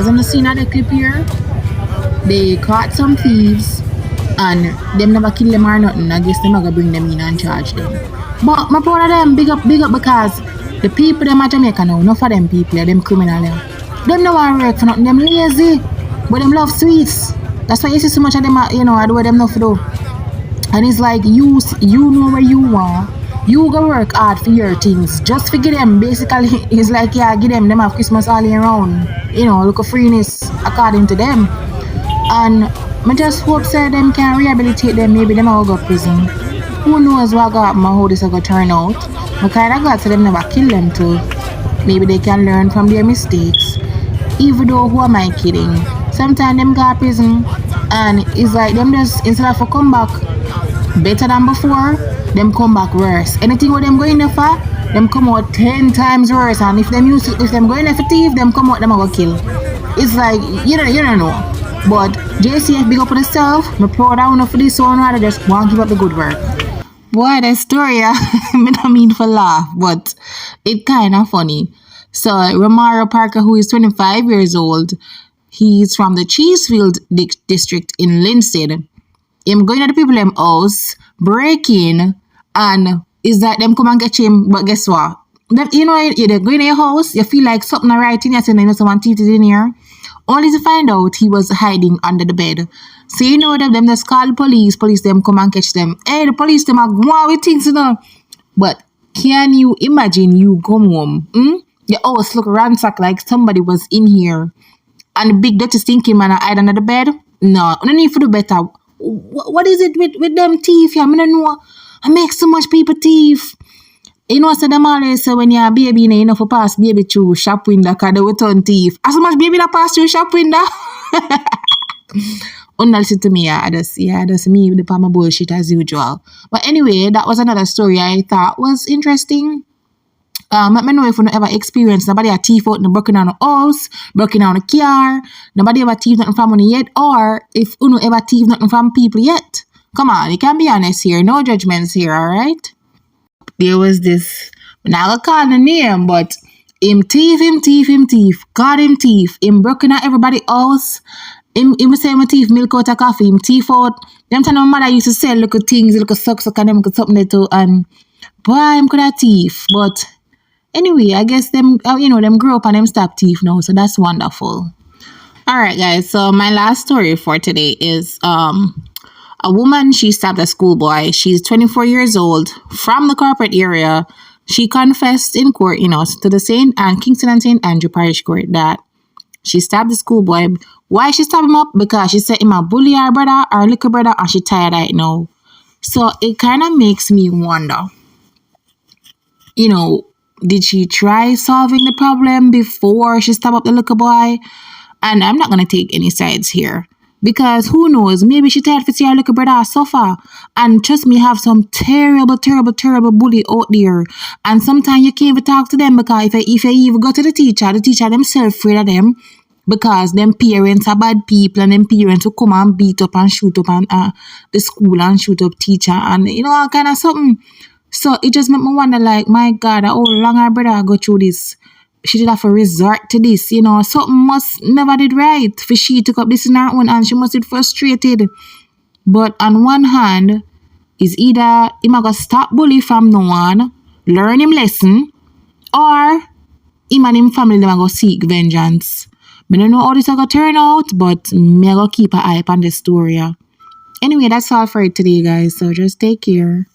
As I'm seeing at the clip here, they caught some thieves and them never kill them or nothing. I guess them are gonna bring them in and charge them. But my proud of them, big up because the people them at Jamaica now, enough of them people, them criminal them no want work for nothing, them lazy, but them love sweets. That's why you see so much of them, you know, I do what them enough to do. And it's like you know where you are. You go work hard for your things. Just forget them. Basically, it's like, yeah, give them have Christmas all year round. You know, look of freeness according to them. And I just hope say them can rehabilitate them. Maybe them will go to prison. Who knows what got how this will go turn out. I kind of glad to them never kill them too. Maybe they can learn from their mistakes. Even though, who am I kidding? Sometimes them go to prison and it's like them just, instead of come back better than before, them come back worse. Anything what them going there for, them come out 10 times worse. And if them going there for thief, them come out, them go kill. It's like, you don't know. But JCF, big up on yourself. I'm proud of you for this one. I just want to give up the good work. Boy, that story, I don't mean for laugh, but it's kind of funny. So, Romaro Parker, who is 25 years old, he's from the Cheesefield district in Linstead. Him going to the people in house, breaking, and is that them come and get him, but guess what? Them, you know, you're going to your house, you feel like something right in here, you know, someone teeth is in here. Only to find out he was hiding under the bed. So you know them just call the police them come and catch them. Hey, the police them are going with things, you know. But can you imagine you come home? Your house look ransacked like somebody was in here. And the big dirty stinking man hide under the bed? No, no need to do better. What is it with them thief? I don't know. I make so much people thief. You know, so them always say when you're a baby, you know, for pass baby through shop window because they will turn thief. As much baby that pass through shop window. Listen to me, I just me with the palm bullshit as usual. But anyway, that was another story I thought was interesting. Let me know if you ever experienced nobody a thief out and broken down a house, broken down a car, nobody ever thief nothing from money yet, or if you ever thief nothing from people yet. Come on, you can be honest here, no judgments here, alright? There was this, I'm not gonna call the name, but him thief, got him thief, him broken out everybody else, him say him thief milk out of coffee, him thief out, them time my mother used to sell little things, little socks, and them could something there too, and boy, him could have thief, but anyway, I guess them, you know, them grew up and them stop thief now, so that's wonderful. Alright guys, so my last story for today is, a woman, she stabbed a schoolboy. She's 24 years old, from the corporate area. She confessed in court, you know, to the Kingston and St. Andrew Parish Court that she stabbed the schoolboy. Why she stabbed him up? Because she said him a bully her brother, her little brother, and she tired right now. So it kind of makes me wonder, you know, did she try solving the problem before she stabbed up the little boy? And I'm not going to take any sides here. Because who knows, maybe she tired to see her little brother suffer. And trust me, have some terrible bully out there. And sometimes you can't even talk to them because if you even go to the teacher themselves afraid of them. Because them parents are bad people and them parents will come and beat up and shoot up and the school and shoot up teacher and you know, all kind of something. So it just made me wonder like, my God, how long her brother go through this? She did have to resort to this, you know, something must never did right for she took up this in her own and she must be frustrated. But on one hand, is either him gonna stop bully from no one, learn him lesson, or him and him family them go seek vengeance. I don't know how this is gonna turn out, but me go keep an eye on this story. Anyway, that's all for it today, guys. So just take care.